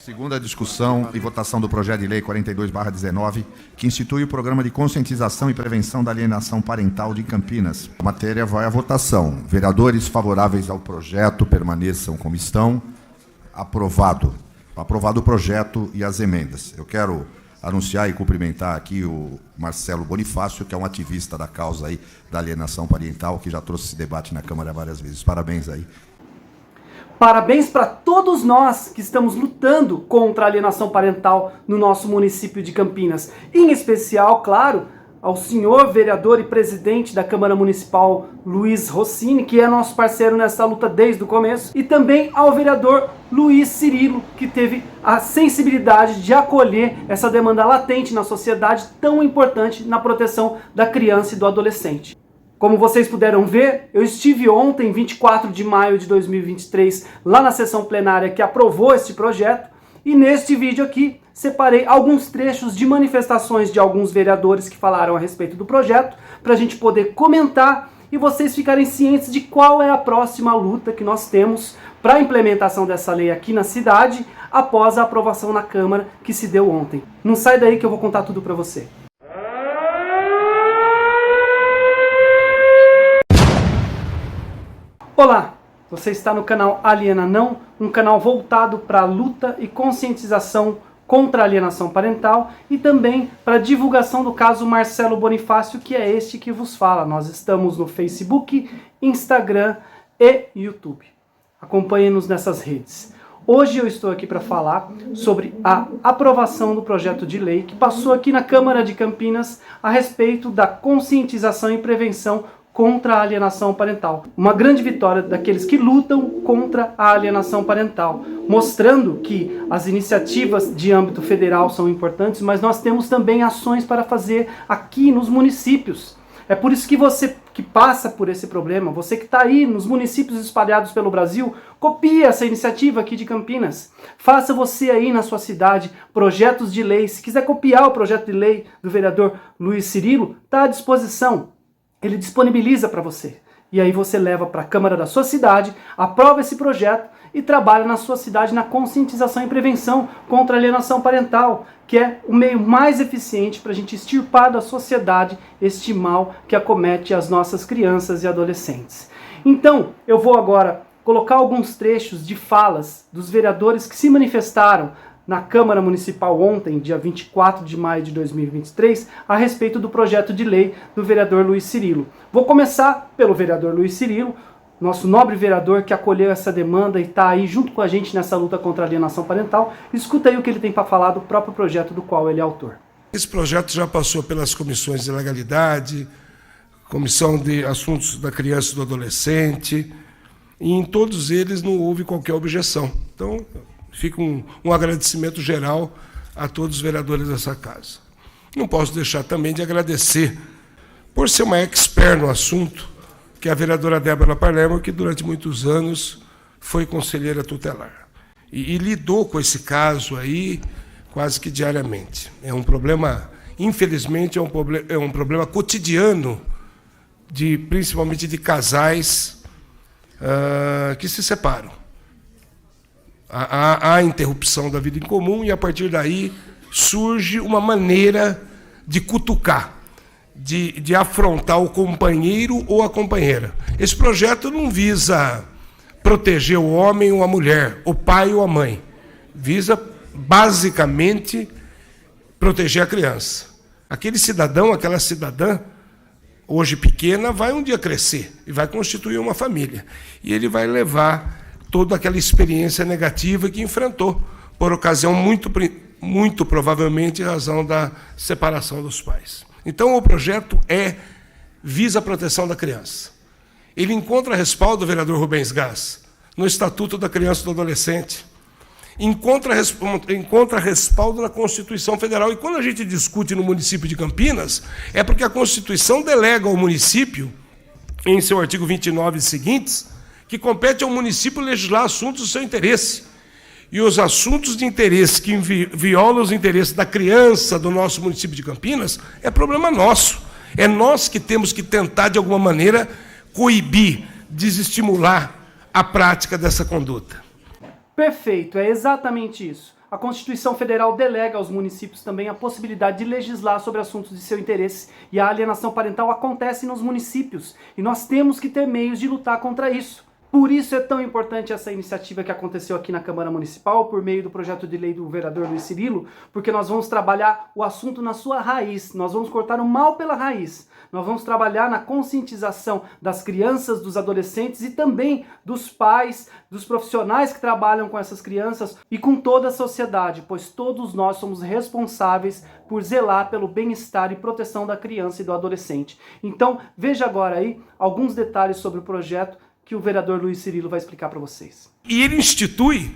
Segunda discussão e votação do projeto de lei 42/19, que institui o programa de conscientização e prevenção da alienação parental de Campinas. A matéria vai à votação. Vereadores favoráveis ao projeto permaneçam como estão. Aprovado. Aprovado o projeto e as emendas. Eu quero anunciar e cumprimentar aqui o Marcelo Bonifácio, que é um ativista da causa aí da alienação parental, que já trouxe esse debate na Câmara várias vezes. Parabéns aí. Parabéns para todos nós que estamos lutando contra a alienação parental no nosso município de Campinas. Em especial, claro, ao senhor vereador e presidente da Câmara Municipal, Luiz Rossini, que é nosso parceiro nessa luta desde o começo, e também ao vereador Luiz Cirilo, que teve a sensibilidade de acolher essa demanda latente na sociedade tão importante na proteção da criança e do adolescente. Como vocês puderam ver, eu estive ontem, 24 de maio de 2023, lá na sessão plenária que aprovou este projeto, e neste vídeo aqui separei alguns trechos de manifestações de alguns vereadores que falaram a respeito do projeto, para a gente poder comentar e vocês ficarem cientes de qual é a próxima luta que nós temos para a implementação dessa lei aqui na cidade, após a aprovação na Câmara que se deu ontem. Não sai daí que eu vou contar tudo para você. Olá, você está no canal Aliena Não, um canal voltado para a luta e conscientização contra a alienação parental e também para a divulgação do caso Marcelo Bonifácio, que é este que vos fala. Nós estamos no Facebook, Instagram e YouTube. Acompanhe-nos nessas redes. Hoje eu estou aqui para falar sobre a aprovação do projeto de lei que passou aqui na Câmara de Campinas a respeito da conscientização e prevenção contra a alienação parental. Uma grande vitória daqueles que lutam contra a alienação parental, mostrando que as iniciativas de âmbito federal são importantes, mas nós temos também ações para fazer aqui nos municípios. É por isso que você que passa por esse problema, você que está aí nos municípios espalhados pelo Brasil, copie essa iniciativa aqui de Campinas. Faça você aí na sua cidade projetos de lei. Se quiser copiar o projeto de lei do vereador Luiz Cirilo, está à disposição. Ele disponibiliza para você. E aí você leva para a Câmara da sua cidade, aprova esse projeto e trabalha na sua cidade na conscientização e prevenção contra a alienação parental, que é o meio mais eficiente para a gente extirpar da sociedade este mal que acomete as nossas crianças e adolescentes. Então, eu vou agora colocar alguns trechos de falas dos vereadores que se manifestaram na Câmara Municipal ontem, dia 24 de maio de 2023, a respeito do projeto de lei do vereador Luiz Cirilo. Vou começar pelo vereador Luiz Cirilo, nosso nobre vereador que acolheu essa demanda e está aí junto com a gente nessa luta contra a alienação parental. Escuta aí o que ele tem para falar do próprio projeto do qual ele é autor. Esse projeto já passou pelas comissões de legalidade, comissão de assuntos da criança e do adolescente, e em todos eles não houve qualquer objeção. Então, fica um agradecimento geral a todos os vereadores dessa casa. Não posso deixar também de agradecer, por ser uma expert no assunto, que é a vereadora Débora Palermo, que durante muitos anos foi conselheira tutelar. E lidou com esse caso aí quase que diariamente. É um problema, infelizmente, é um problema cotidiano, principalmente de casais que se separam. Há interrupção da vida em comum e, a partir daí, surge uma maneira de cutucar, de afrontar o companheiro ou a companheira. Esse projeto não visa proteger o homem ou a mulher, o pai ou a mãe. Visa, basicamente, proteger a criança. Aquele cidadão, aquela cidadã, hoje pequena, vai um dia crescer e vai constituir uma família. E ele vai levar toda aquela experiência negativa que enfrentou, por ocasião, muito provavelmente, em razão da separação dos pais. Então, o projeto visa a proteção da criança. Ele encontra respaldo, vereador Rubens Gás, no Estatuto da Criança e do Adolescente. Encontra respaldo na Constituição Federal. E quando a gente discute no município de Campinas, é porque a Constituição delega ao município, em seu artigo 29 e seguintes, que compete ao município legislar assuntos do seu interesse. E os assuntos de interesse que violam os interesses da criança do nosso município de Campinas é problema nosso. É nós que temos que tentar, de alguma maneira, coibir, desestimular a prática dessa conduta. Perfeito, é exatamente isso. a Constituição Federal delega aos municípios também a possibilidade de legislar sobre assuntos de seu interesse, e a alienação parental acontece nos municípios, e nós temos que ter meios de lutar contra isso. Por isso é tão importante essa iniciativa que aconteceu aqui na Câmara Municipal, por meio do projeto de lei do vereador Luiz Cirilo, porque nós vamos trabalhar o assunto na sua raiz, nós vamos cortar o mal pela raiz, nós vamos trabalhar na conscientização das crianças, dos adolescentes e também dos pais, dos profissionais que trabalham com essas crianças e com toda a sociedade, pois todos nós somos responsáveis por zelar pelo bem-estar e proteção da criança e do adolescente. Então, veja agora aí alguns detalhes sobre o projeto que o vereador Luiz Cirilo vai explicar para vocês. E ele institui,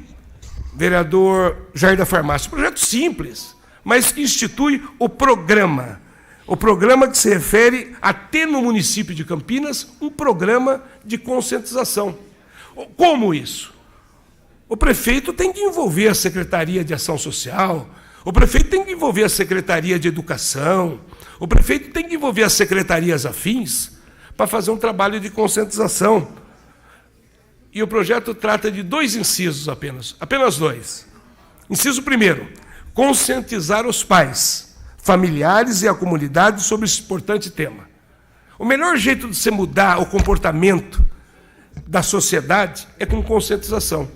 vereador Jair da Farmácia, um projeto simples, mas que institui o programa que se refere a ter no município de Campinas um programa de conscientização. Como isso? O prefeito tem que envolver a Secretaria de Ação Social, o prefeito tem que envolver a Secretaria de Educação, o prefeito tem que envolver as secretarias afins para fazer um trabalho de conscientização. E o projeto trata de 2 incisos apenas 2. Inciso 1, conscientizar os pais, familiares e a comunidade sobre esse importante tema. O melhor jeito de se mudar o comportamento da sociedade é com conscientização.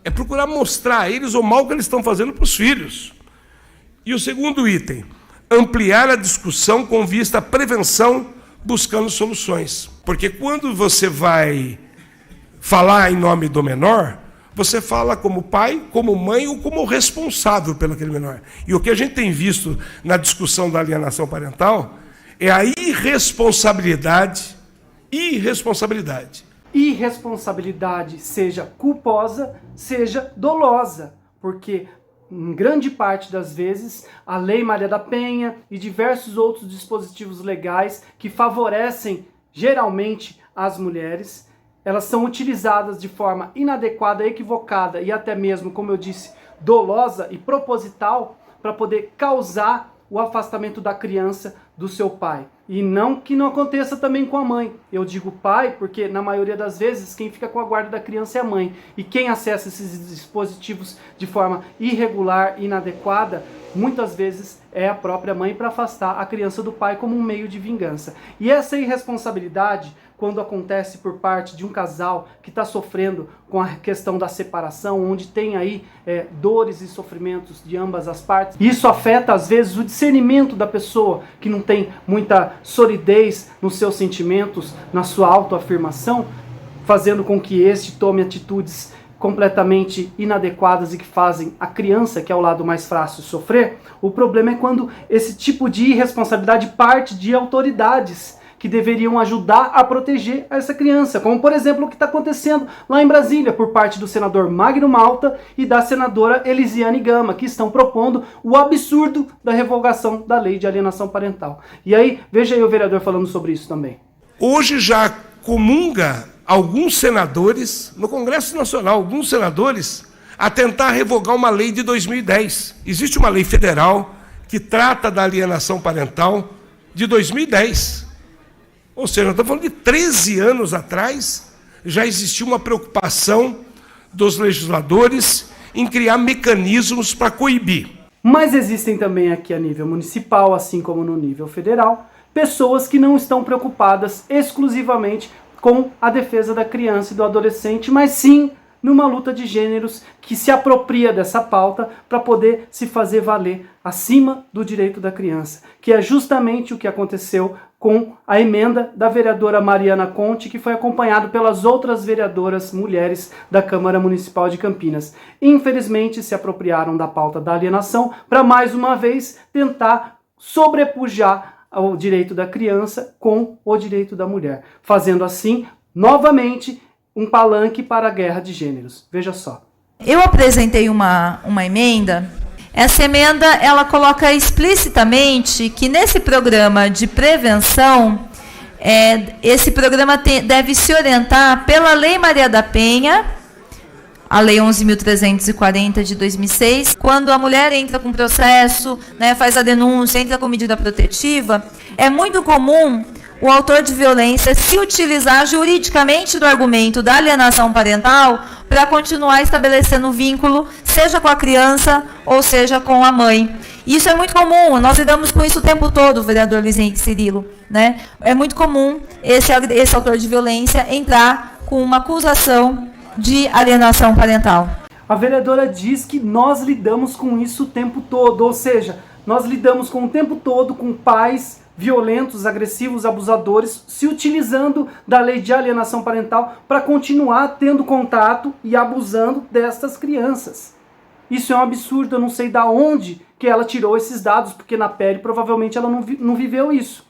É procurar mostrar a eles o mal que eles estão fazendo para os filhos. E o segundo item, ampliar a discussão com vista à prevenção, buscando soluções. Porque quando você vai falar em nome do menor, você fala como pai, como mãe ou como responsável pelo aquele menor. E o que a gente tem visto na discussão da alienação parental é a irresponsabilidade, seja culposa, seja dolosa, porque em grande parte das vezes a Lei Maria da Penha e diversos outros dispositivos legais que favorecem geralmente as mulheres, elas são utilizadas de forma inadequada, equivocada e até mesmo, como eu disse, dolosa e proposital para poder causar o afastamento da criança do seu pai. E não que não aconteça também com a mãe. Eu digo pai porque, na maioria das vezes, quem fica com a guarda da criança é a mãe. E quem acessa esses dispositivos de forma irregular e inadequada, muitas vezes é a própria mãe para afastar a criança do pai como um meio de vingança. E essa irresponsabilidade, quando acontece por parte de um casal que está sofrendo com a questão da separação, onde tem aí dores e sofrimentos de ambas as partes, isso afeta às vezes o discernimento da pessoa que não tem muita solidez nos seus sentimentos, na sua autoafirmação, fazendo com que este tome atitudes completamente inadequadas e que fazem a criança, que é o lado mais fácil, sofrer. O problema é quando esse tipo de irresponsabilidade parte de autoridades que deveriam ajudar a proteger essa criança, como por exemplo o que está acontecendo lá em Brasília por parte do senador Magno Malta e da senadora Elisiane Gama, que estão propondo o absurdo da revogação da lei de alienação parental. E aí, veja aí o vereador falando sobre isso também. Hoje já comunga alguns senadores, no Congresso Nacional, alguns senadores, a tentar revogar uma lei de 2010. Existe uma lei federal que trata da alienação parental de 2010. Ou seja, nós estamos falando de 13 anos atrás, já existia uma preocupação dos legisladores em criar mecanismos para coibir. Mas existem também aqui a nível municipal, assim como no nível federal, pessoas que não estão preocupadas exclusivamente com a defesa da criança e do adolescente, mas sim numa luta de gêneros que se apropria dessa pauta para poder se fazer valer acima do direito da criança, que é justamente o que aconteceu com a emenda da vereadora Mariana Conte, que foi acompanhado pelas outras vereadoras mulheres da Câmara Municipal de Campinas. Infelizmente, se apropriaram da pauta da alienação para, mais uma vez, tentar sobrepujar o direito da criança com o direito da mulher, fazendo assim, novamente, um palanque para a guerra de gêneros. Veja só. Eu apresentei uma emenda. Essa emenda, ela coloca explicitamente que nesse programa de prevenção, esse programa deve se orientar pela Lei Maria da Penha, a Lei 11.340 de 2006, quando a mulher entra com processo, né, faz a denúncia, entra com medida protetiva, é muito comum o autor de violência se utilizar juridicamente do argumento da alienação parental para para continuar estabelecendo vínculo, seja com a criança ou seja com a mãe. Isso é muito comum, nós lidamos com isso o tempo todo, vereador Luiz Henrique Cirilo, né? É muito comum esse autor de violência entrar com uma acusação de alienação parental. A vereadora diz que nós lidamos com isso o tempo todo, ou seja, nós lidamos com o tempo todo com pais violentos, agressivos, abusadores, se utilizando da lei de alienação parental para continuar tendo contato e abusando destas crianças. Isso é um absurdo, eu não sei de onde que ela tirou esses dados, porque na pele provavelmente ela não viveu isso.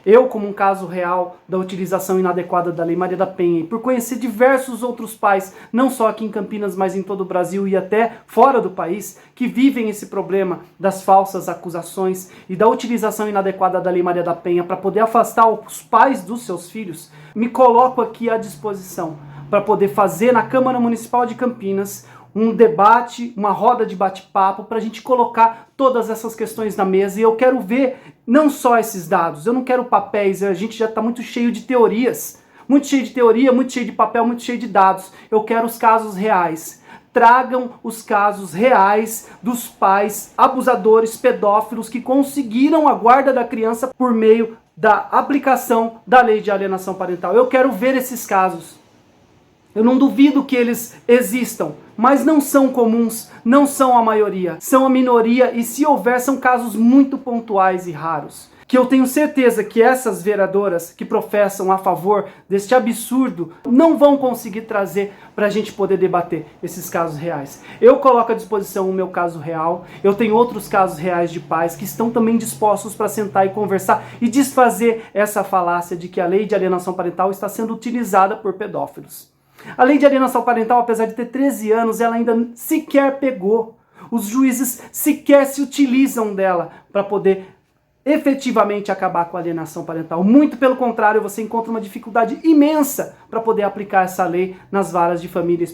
Eu, como um caso real da utilização inadequada da Lei Maria da Penha, e por conhecer diversos outros pais, não só aqui em Campinas, mas em todo o Brasil e até fora do país, que vivem esse problema das falsas acusações e da utilização inadequada da Lei Maria da Penha para poder afastar os pais dos seus filhos, me coloco aqui à disposição para poder fazer na Câmara Municipal de Campinas um debate, uma roda de bate-papo para a gente colocar todas essas questões na mesa. E eu quero ver não só esses dados, eu não quero papéis, a gente já está muito cheio de teorias, muito cheio de teoria, muito cheio de papel, muito cheio de dados. Eu quero os casos reais. Tragam os casos reais dos pais abusadores, pedófilos que conseguiram a guarda da criança por meio da aplicação da lei de alienação parental. Eu quero ver esses casos. Eu não duvido que eles existam, mas não são comuns, não são a maioria, são a minoria e se houver são casos muito pontuais e raros. Que eu tenho certeza que essas vereadoras que professam a favor deste absurdo não vão conseguir trazer para a gente poder debater esses casos reais. Eu coloco à disposição o meu caso real, eu tenho outros casos reais de pais que estão também dispostos para sentar e conversar e desfazer essa falácia de que a lei de alienação parental está sendo utilizada por pedófilos. A lei de alienação parental, apesar de ter 13 anos, ela ainda sequer pegou. Os juízes sequer se utilizam dela para poder efetivamente acabar com a alienação parental. Muito pelo contrário, você encontra uma dificuldade imensa para poder aplicar essa lei nas varas de família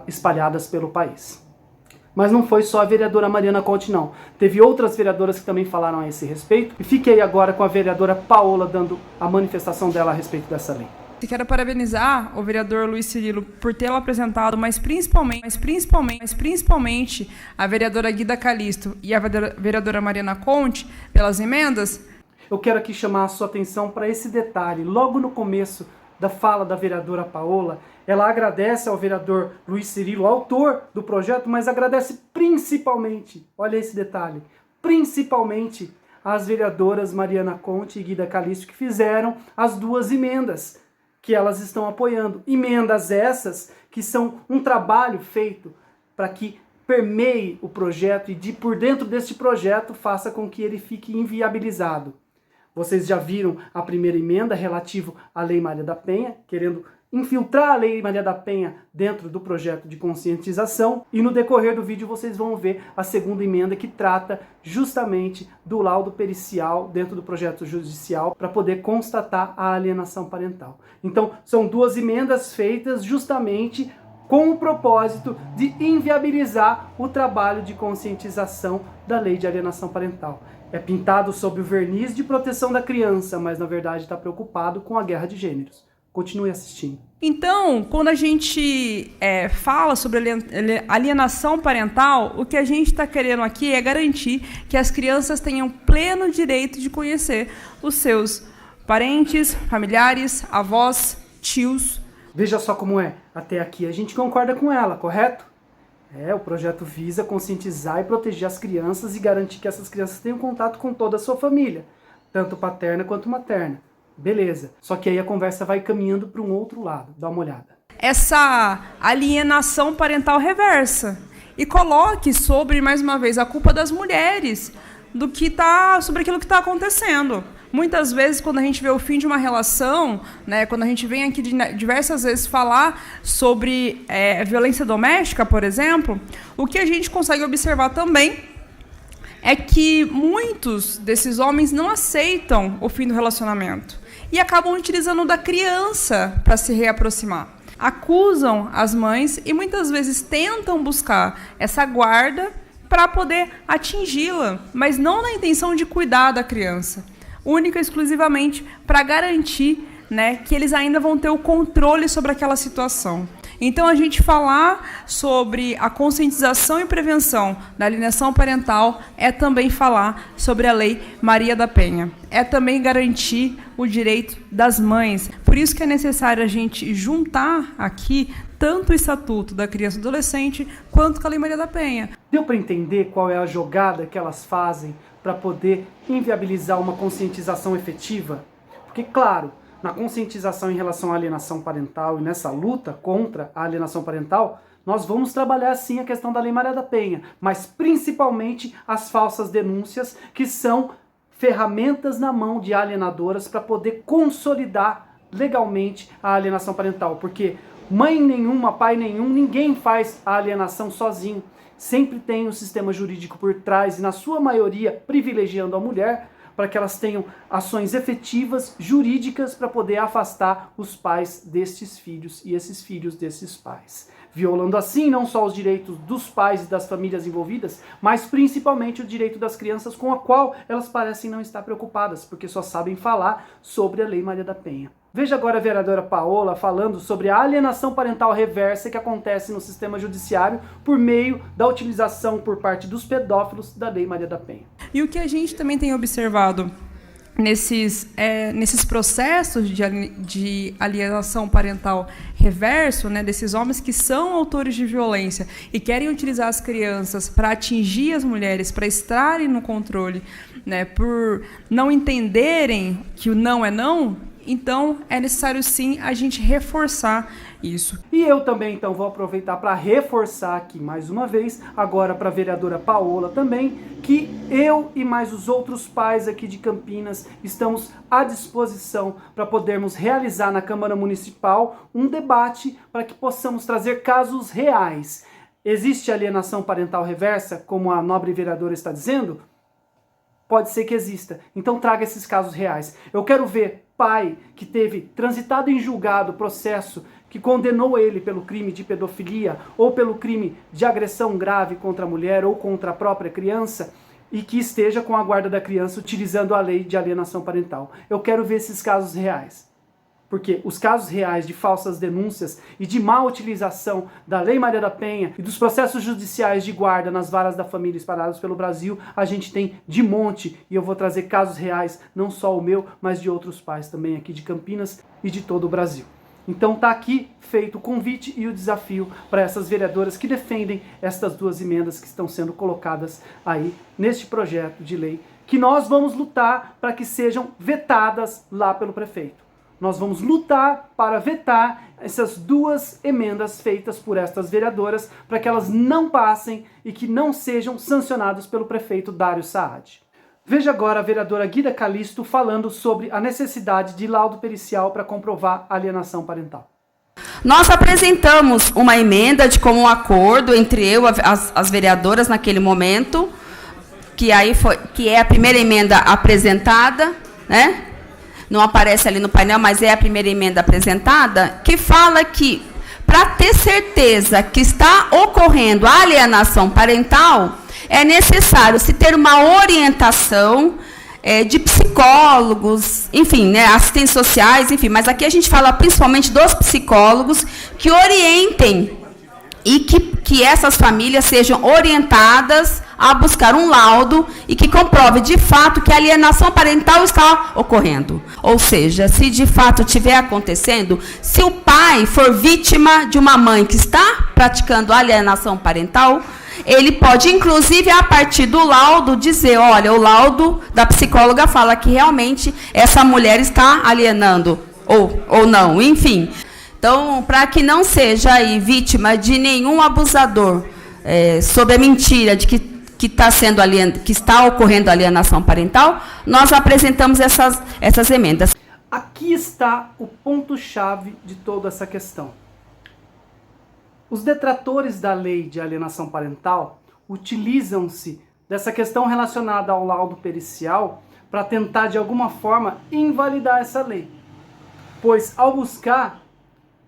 espalhadas pelo país. Mas não foi só a vereadora Mariana Conte, não. Teve outras vereadoras que também falaram a esse respeito. E fiquei agora com a vereadora Paola dando a manifestação dela a respeito dessa lei. Quero parabenizar o vereador Luiz Cirilo por tê-lo apresentado, mas principalmente a vereadora Guida Calisto e a vereadora Mariana Conte pelas emendas. Eu quero aqui chamar a sua atenção para esse detalhe. Logo no começo da fala da vereadora Paola, ela agradece ao vereador Luiz Cirilo, autor do projeto, mas agradece principalmente, olha esse detalhe, principalmente às vereadoras Mariana Conte e Guida Calisto que fizeram as duas emendas que elas estão apoiando. Emendas essas que são um trabalho feito para que permeie o projeto e por dentro deste projeto faça com que ele fique inviabilizado. Vocês já viram a primeira emenda relativa à Lei Maria da Penha, querendo infiltrar a Lei Maria da Penha dentro do projeto de conscientização, e no decorrer do vídeo vocês vão ver a segunda emenda que trata justamente do laudo pericial dentro do projeto judicial para poder constatar a alienação parental. Então, são duas emendas feitas justamente com o propósito de inviabilizar o trabalho de conscientização da lei de alienação parental. É pintado sob o verniz de proteção da criança, mas na verdade está preocupado com a guerra de gêneros. Continue assistindo. Então, quando a gente fala sobre alienação parental, o que a gente está querendo aqui é garantir que as crianças tenham pleno direito de conhecer os seus parentes, familiares, avós, tios. Veja só como é. Até aqui a gente concorda com ela, correto? O projeto visa conscientizar e proteger as crianças e garantir que essas crianças tenham contato com toda a sua família, tanto paterna quanto materna. Beleza. Só que aí a conversa vai caminhando para um outro lado. Dá uma olhada. Essa alienação parental reversa. E coloque sobre, mais uma vez, a culpa das mulheres sobre aquilo que está acontecendo. Muitas vezes, quando a gente vê o fim de uma relação, né, quando a gente vem aqui diversas vezes falar sobre violência doméstica, por exemplo, o que a gente consegue observar também é que muitos desses homens não aceitam o fim do relacionamento e acabam utilizando da criança para se reaproximar. Acusam as mães e muitas vezes tentam buscar essa guarda para poder atingi-la, mas não na intenção de cuidar da criança, única e exclusivamente para garantir, né, que eles ainda vão ter o controle sobre aquela situação. Então, a gente falar sobre a conscientização e prevenção da alienação parental é também falar sobre a Lei Maria da Penha. É também garantir o direito das mães. Por isso que é necessário a gente juntar aqui tanto o Estatuto da Criança e do Adolescente quanto com a Lei Maria da Penha. Deu para entender qual é a jogada que elas fazem para poder inviabilizar uma conscientização efetiva? Porque, claro, na conscientização em relação à alienação parental e nessa luta contra a alienação parental, nós vamos trabalhar sim a questão da Lei Maria da Penha, mas principalmente as falsas denúncias, que são ferramentas na mão de alienadoras para poder consolidar legalmente a alienação parental. Porque mãe nenhuma, pai nenhum, ninguém faz a alienação sozinho. Sempre tem um sistema jurídico por trás e, na sua maioria, privilegiando a mulher, para que elas tenham ações efetivas, jurídicas, para poder afastar os pais destes filhos e esses filhos desses pais. Violando assim não só os direitos dos pais e das famílias envolvidas, mas principalmente o direito das crianças, com a qual elas parecem não estar preocupadas, porque só sabem falar sobre a Lei Maria da Penha. Veja agora a vereadora Paola falando sobre a alienação parental reversa que acontece no sistema judiciário por meio da utilização por parte dos pedófilos da Lei Maria da Penha. E o que a gente também tem observado nesses processos de alienação parental reverso, né, desses homens que são autores de violência e querem utilizar as crianças para atingir as mulheres, para estarem no controle, né, por não entenderem que o não é não. Então, é necessário sim a gente reforçar isso. E eu também, então, vou aproveitar para reforçar aqui mais uma vez, agora para a vereadora Paola também, que eu e mais os outros pais aqui de Campinas estamos à disposição para podermos realizar na Câmara Municipal um debate para que possamos trazer casos reais. Existe alienação parental reversa, como a nobre vereadora está dizendo? Pode ser que exista. Então traga esses casos reais. Eu quero ver pai que teve transitado em julgado processo que condenou ele pelo crime de pedofilia ou pelo crime de agressão grave contra a mulher ou contra a própria criança e que esteja com a guarda da criança utilizando a lei de alienação parental. Eu quero ver esses casos reais. Porque os casos reais de falsas denúncias e de má utilização da Lei Maria da Penha e dos processos judiciais de guarda nas varas da família espalhados pelo Brasil, a gente tem de monte. E eu vou trazer casos reais, não só o meu, mas de outros pais também aqui de Campinas e de todo o Brasil. Então tá aqui feito o convite e o desafio para essas vereadoras que defendem estas duas emendas que estão sendo colocadas aí neste projeto de lei, que nós vamos lutar para que sejam vetadas lá pelo prefeito. Nós vamos lutar para vetar essas duas emendas feitas por estas vereadoras para que elas não passem e que não sejam sancionadas pelo prefeito Dário Saad. Veja agora a vereadora Guida Calisto falando sobre a necessidade de laudo pericial para comprovar a alienação parental. Nós apresentamos uma emenda de comum acordo entre as vereadoras naquele momento, que é a primeira emenda apresentada, né? Não aparece ali no painel, mas é a primeira emenda apresentada, que fala que, para ter certeza que está ocorrendo a alienação parental, é necessário se ter uma orientação de psicólogos, enfim, né, assistentes sociais, enfim, mas aqui a gente fala principalmente dos psicólogos que orientem e que essas famílias sejam orientadas a buscar um laudo e que comprove de fato que a alienação parental está ocorrendo. Ou seja, se de fato estiver acontecendo, se o pai for vítima de uma mãe que está praticando alienação parental, ele pode, inclusive, a partir do laudo, dizer, olha, o laudo da psicóloga fala que realmente essa mulher está alienando, ou não, enfim. Então, para que não seja aí vítima de nenhum abusador sob a mentira de que está ocorrendo alienação parental, nós apresentamos essas emendas. Aqui está o ponto-chave de toda essa questão. Os detratores da lei de alienação parental utilizam-se dessa questão relacionada ao laudo pericial para tentar, de alguma forma, invalidar essa lei. Pois, ao buscar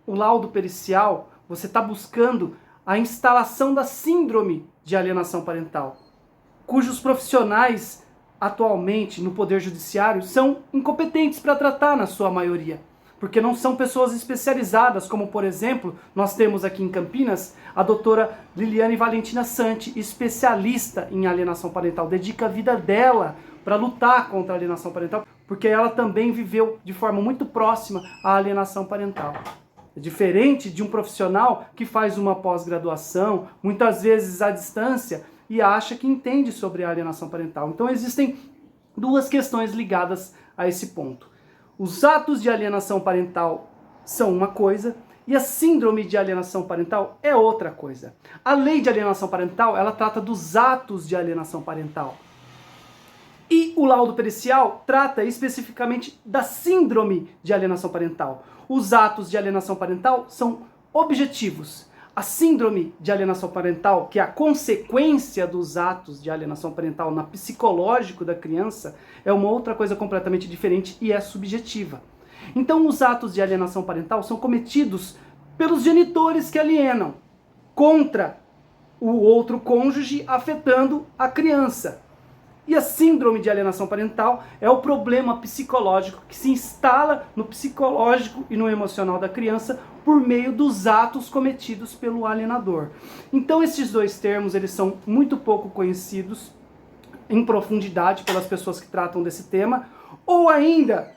o laudo pericial, você está buscando a instalação da síndrome de alienação parental, cujos profissionais atualmente no Poder Judiciário são incompetentes para tratar na sua maioria. porque não são pessoas especializadas, como por exemplo, nós temos aqui em Campinas a doutora Liliane Valentina Santi, especialista em alienação parental, dedica a vida dela para lutar contra a alienação parental, porque ela também viveu de forma muito próxima a alienação parental. É diferente de um profissional que faz uma pós-graduação, muitas vezes à distância, e acha que entende sobre a alienação parental. Então existem duas questões ligadas a esse ponto. Os atos de alienação parental são uma coisa e a síndrome de alienação parental é outra coisa. A lei de alienação parental, ela trata dos atos de alienação parental. E o laudo pericial trata especificamente da síndrome de alienação parental. Os atos de alienação parental são objetivos. A síndrome de alienação parental, que é a consequência dos atos de alienação parental no psicológico da criança, é uma outra coisa completamente diferente e é subjetiva. Então, os atos de alienação parental são cometidos pelos genitores que alienam contra o outro cônjuge, afetando a criança. E a síndrome de alienação parental é o problema psicológico que se instala no psicológico e no emocional da criança por meio dos atos cometidos pelo alienador. Então esses dois termos, eles são muito pouco conhecidos em profundidade pelas pessoas que tratam desse tema, ou ainda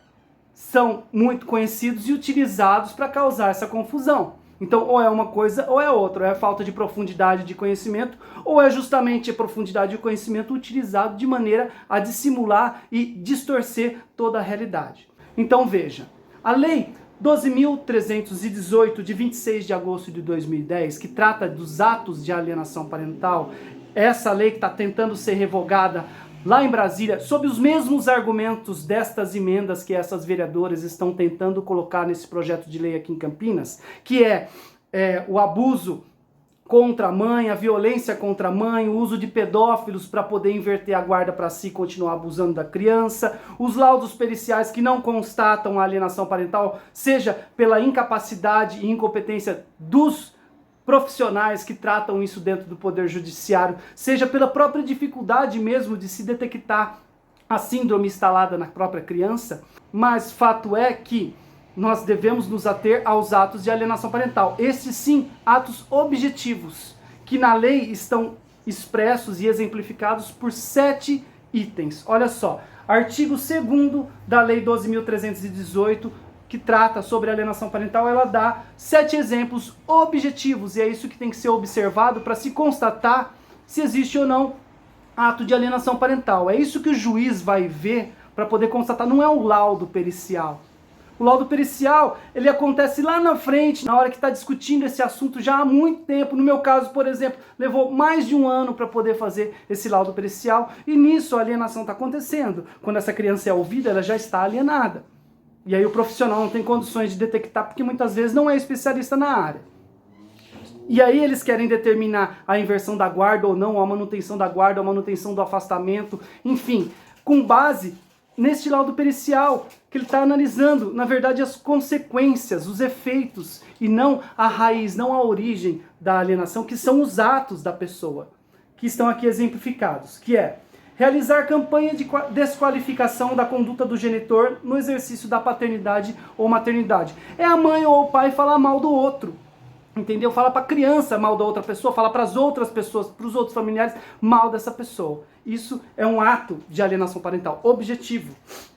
são muito conhecidos e utilizados para causar essa confusão. Então, ou é uma coisa ou é outra, ou é falta de profundidade de conhecimento, ou é justamente a profundidade de conhecimento utilizado de maneira a dissimular e distorcer toda a realidade. Então veja, a Lei 12.318, de 26 de agosto de 2010, que trata dos atos de alienação parental, essa lei que está tentando ser revogada lá em Brasília, sob os mesmos argumentos destas emendas que essas vereadoras estão tentando colocar nesse projeto de lei aqui em Campinas, que é o abuso contra a mãe, a violência contra a mãe, o uso de pedófilos para poder inverter a guarda para si e continuar abusando da criança, os laudos periciais que não constatam a alienação parental, seja pela incapacidade e incompetência dos profissionais que tratam isso dentro do Poder Judiciário, seja pela própria dificuldade mesmo de se detectar a síndrome instalada na própria criança, mas fato é que nós devemos nos ater aos atos de alienação parental. Esses sim, atos objetivos, que na lei estão expressos e exemplificados por 7 itens. Olha só, artigo 2º da Lei 12.318, que trata sobre alienação parental, ela dá 7 exemplos objetivos, e é isso que tem que ser observado para se constatar se existe ou não ato de alienação parental. É isso que o juiz vai ver para poder constatar, não é o laudo pericial. O laudo pericial, ele acontece lá na frente, na hora que está discutindo esse assunto já há muito tempo. No meu caso, por exemplo, levou mais de 1 ano para poder fazer esse laudo pericial, e nisso a alienação está acontecendo. Quando essa criança é ouvida, ela já está alienada. E aí o profissional não tem condições de detectar, porque muitas vezes não é especialista na área. E aí eles querem determinar a inversão da guarda ou não, a manutenção da guarda, a manutenção do afastamento, enfim, com base neste laudo pericial, que ele está analisando, na verdade, as consequências, os efeitos, e não a raiz, não a origem da alienação, que são os atos da pessoa, que estão aqui exemplificados, que é realizar campanha de desqualificação da conduta do genitor no exercício da paternidade ou maternidade. É a mãe ou o pai falar mal do outro, entendeu? Fala para a criança mal da outra pessoa, fala para as outras pessoas, para os outros familiares mal dessa pessoa. Isso é um ato de alienação parental objetivo.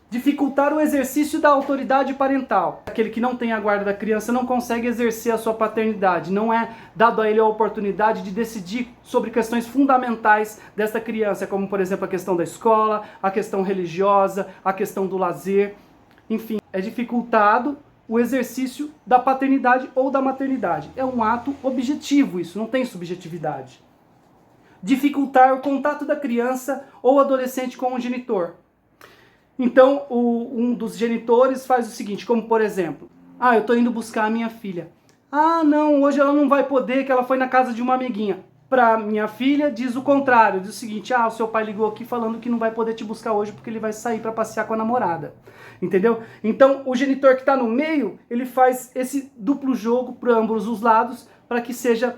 Dificultar o exercício da autoridade parental. Aquele que não tem a guarda da criança não consegue exercer a sua paternidade. Não é dado a ele a oportunidade de decidir sobre questões fundamentais desta criança, como, por exemplo, a questão da escola, a questão religiosa, a questão do lazer. Enfim, é dificultado o exercício da paternidade ou da maternidade. É um ato objetivo isso, não tem subjetividade. Dificultar o contato da criança ou adolescente com o genitor. Então, um dos genitores faz o seguinte, como por exemplo, eu estou indo buscar a minha filha. Não, hoje ela não vai poder, que ela foi na casa de uma amiguinha. Para minha filha, diz o contrário, diz o seguinte, o seu pai ligou aqui falando que não vai poder te buscar hoje porque ele vai sair para passear com a namorada. Entendeu? Então, o genitor que está no meio, ele faz esse duplo jogo para ambos os lados, para que seja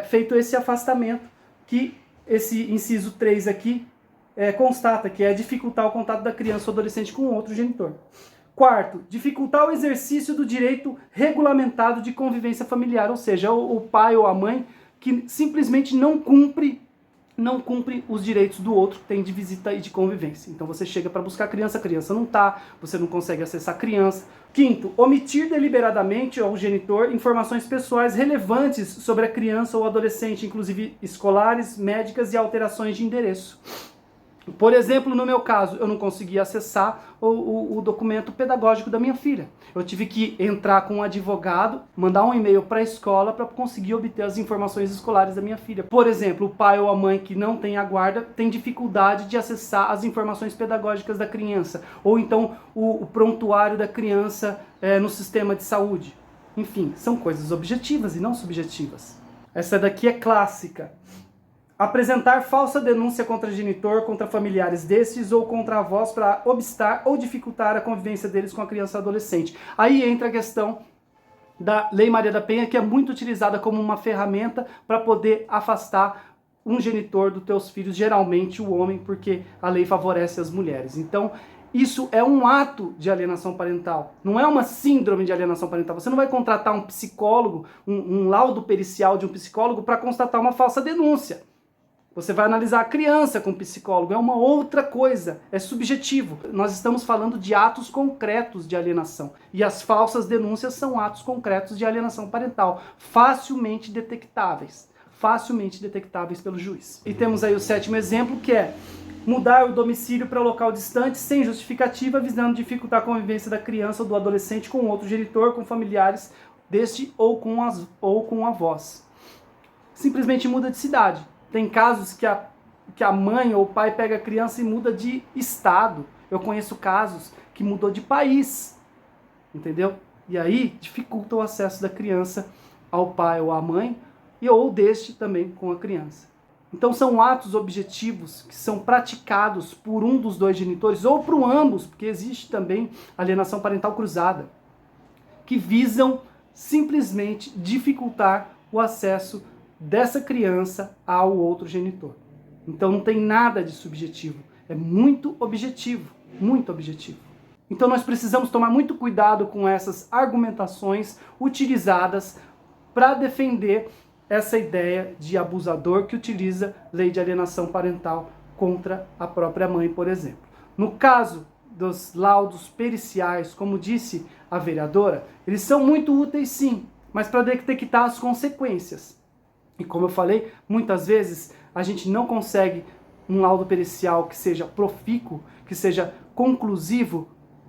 feito esse afastamento, que esse inciso 3 aqui constata, que é dificultar o contato da criança ou adolescente com outro genitor. Quarto, dificultar o exercício do direito regulamentado de convivência familiar, ou seja, o pai ou a mãe que simplesmente não cumpre os direitos do outro que tem de visita e de convivência. Então você chega para buscar a criança não está, você não consegue acessar a criança. Quinto, omitir deliberadamente ao genitor informações pessoais relevantes sobre a criança ou adolescente, inclusive escolares, médicas e alterações de endereço. Por exemplo, no meu caso, eu não consegui acessar o documento pedagógico da minha filha. Eu tive que entrar com um advogado, mandar um e-mail para a escola para conseguir obter as informações escolares da minha filha. Por exemplo, o pai ou a mãe que não tem a guarda tem dificuldade de acessar as informações pedagógicas da criança. Ou então o prontuário da criança no sistema de saúde. Enfim, são coisas objetivas e não subjetivas. Essa daqui é clássica. Apresentar falsa denúncia contra genitor, contra familiares desses ou contra avós para obstar ou dificultar a convivência deles com a criança ou adolescente. Aí entra a questão da Lei Maria da Penha, que é muito utilizada como uma ferramenta para poder afastar um genitor dos teus filhos, geralmente o homem, porque a lei favorece as mulheres. Então, isso é um ato de alienação parental, não é uma síndrome de alienação parental. Você não vai contratar um psicólogo, um laudo pericial de um psicólogo para constatar uma falsa denúncia. Você vai analisar a criança com o psicólogo, é uma outra coisa, é subjetivo. Nós estamos falando de atos concretos de alienação. E as falsas denúncias são atos concretos de alienação parental, facilmente detectáveis pelo juiz. E temos aí o 7º exemplo, que é mudar o domicílio para local distante sem justificativa, visando dificultar a convivência da criança ou do adolescente com outro genitor, com familiares deste ou com avós. Simplesmente muda de cidade. Tem casos que a mãe ou o pai pega a criança e muda de estado. Eu conheço casos que mudou de país, entendeu? E aí dificulta o acesso da criança ao pai ou à mãe, ou deste também com a criança. Então são atos objetivos que são praticados por um dos dois genitores ou por ambos, porque existe também alienação parental cruzada, que visam simplesmente dificultar o acesso dessa criança ao outro genitor. Então não tem nada de subjetivo, é muito objetivo, muito objetivo. Então nós precisamos tomar muito cuidado com essas argumentações utilizadas para defender essa ideia de abusador que utiliza lei de alienação parental contra a própria mãe, por exemplo. No caso dos laudos periciais, como disse a vereadora, eles são muito úteis sim, mas para detectar as consequências. E como eu falei, muitas vezes a gente não consegue um laudo pericial que seja profícuo, que seja conclusivo,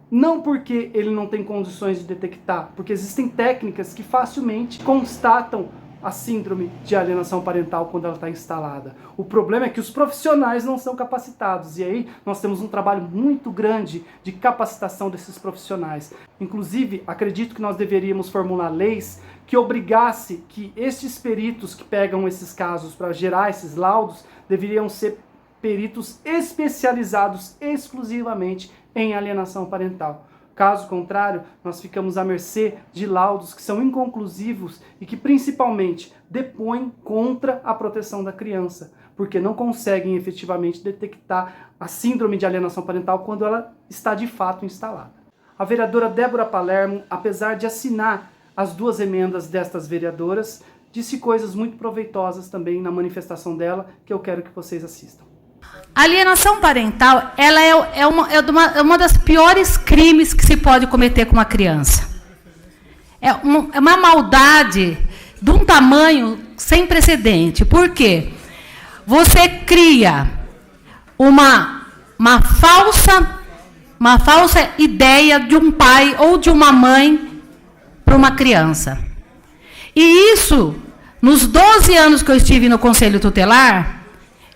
não porque ele não tem condições de detectar, porque existem técnicas que facilmente constatam a síndrome de alienação parental quando ela está instalada. O problema é que os profissionais não são capacitados, e aí nós temos um trabalho muito grande de capacitação desses profissionais. Inclusive, acredito que nós deveríamos formular leis que obrigasse que estes peritos que pegam esses casos para gerar esses laudos deveriam ser peritos especializados exclusivamente em alienação parental. Caso contrário, nós ficamos à mercê de laudos que são inconclusivos e que principalmente depõem contra a proteção da criança, porque não conseguem efetivamente detectar a síndrome de alienação parental quando ela está de fato instalada. A vereadora Débora Palermo, apesar de assinar as duas emendas destas vereadoras, disse coisas muito proveitosas também na manifestação dela, que eu quero que vocês assistam. A alienação parental, ela é uma das piores crimes que se pode cometer com uma criança. É uma maldade de um tamanho sem precedente. Por quê? Você cria uma falsa ideia de um pai ou de uma mãe para uma criança. E isso, nos 12 anos que eu estive no Conselho Tutelar,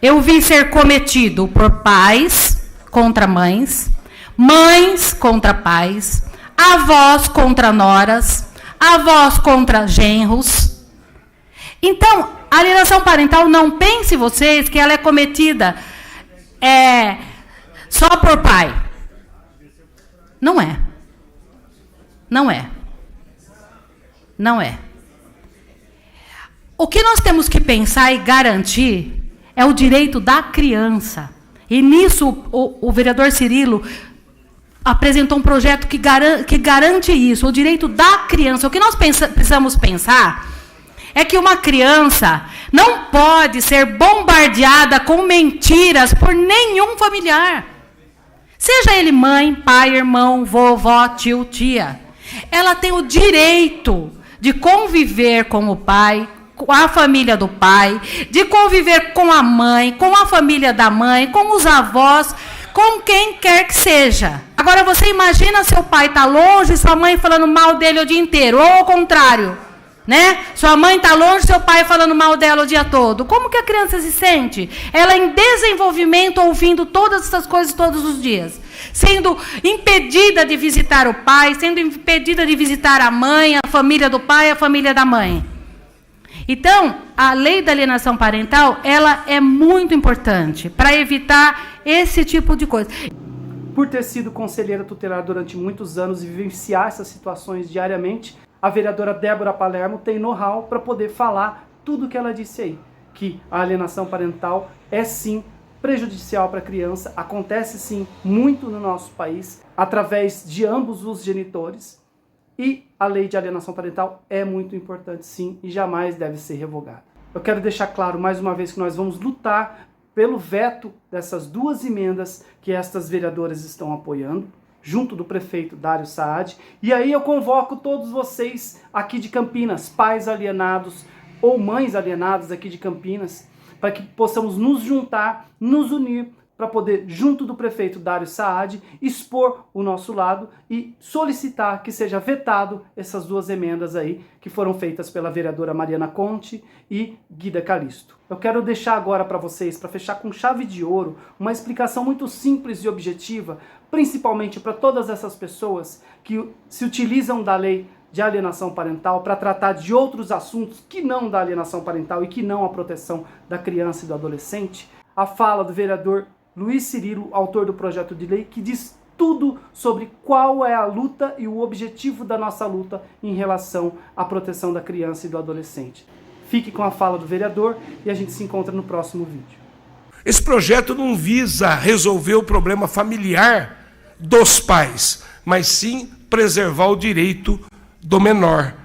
eu vi ser cometido por pais contra mães, mães contra pais, avós contra noras, avós contra genros. Então, a alienação parental, não pense vocês que ela é cometida só por pai. Não é. Não é. Não é. O que nós temos que pensar e garantir é o direito da criança. E nisso o vereador Cirilo apresentou um projeto que garante isso, o direito da criança. O que nós precisamos pensar é que uma criança não pode ser bombardeada com mentiras por nenhum familiar. Seja ele mãe, pai, irmão, vovó, tio, tia. Ela tem o direito de conviver com o pai, com a família do pai, de conviver com a mãe, com a família da mãe, com os avós, com quem quer que seja. Agora você imagina seu pai está longe, sua mãe falando mal dele o dia inteiro, ou ao contrário, né? Sua mãe está longe, seu pai falando mal dela o dia todo. Como que a criança se sente? Ela em desenvolvimento, ouvindo todas essas coisas todos os dias, sendo impedida de visitar o pai, sendo impedida de visitar a mãe, a família do pai, a família da mãe. Então, a lei da alienação parental, ela é muito importante para evitar esse tipo de coisa. Por ter sido conselheira tutelar durante muitos anos e vivenciar essas situações diariamente, a vereadora Débora Palermo tem know-how para poder falar tudo o que ela disse aí, que a alienação parental é sim prejudicial para a criança, acontece sim muito no nosso país, através de ambos os genitores, e a lei de alienação parental é muito importante sim e jamais deve ser revogada. Eu quero deixar claro mais uma vez que nós vamos lutar pelo veto dessas duas emendas que estas vereadoras estão apoiando, junto do prefeito Dário Saad. E aí eu convoco todos vocês aqui de Campinas, pais alienados ou mães alienadas aqui de Campinas, para que possamos nos juntar, nos unir, para poder, junto do prefeito Dário Saad, expor o nosso lado e solicitar que seja vetado essas duas emendas aí, que foram feitas pela vereadora Mariana Conte e Guida Calisto. Eu quero deixar agora para vocês, para fechar com chave de ouro, uma explicação muito simples e objetiva, principalmente para todas essas pessoas que se utilizam da lei de alienação parental para tratar de outros assuntos que não da alienação parental e que não a proteção da criança e do adolescente. A fala do vereador Luiz Cirilo, autor do projeto de lei, que diz tudo sobre qual é a luta e o objetivo da nossa luta em relação à proteção da criança e do adolescente. Fique com a fala do vereador e a gente se encontra no próximo vídeo. Esse projeto não visa resolver o problema familiar dos pais, mas sim preservar o direito do menor.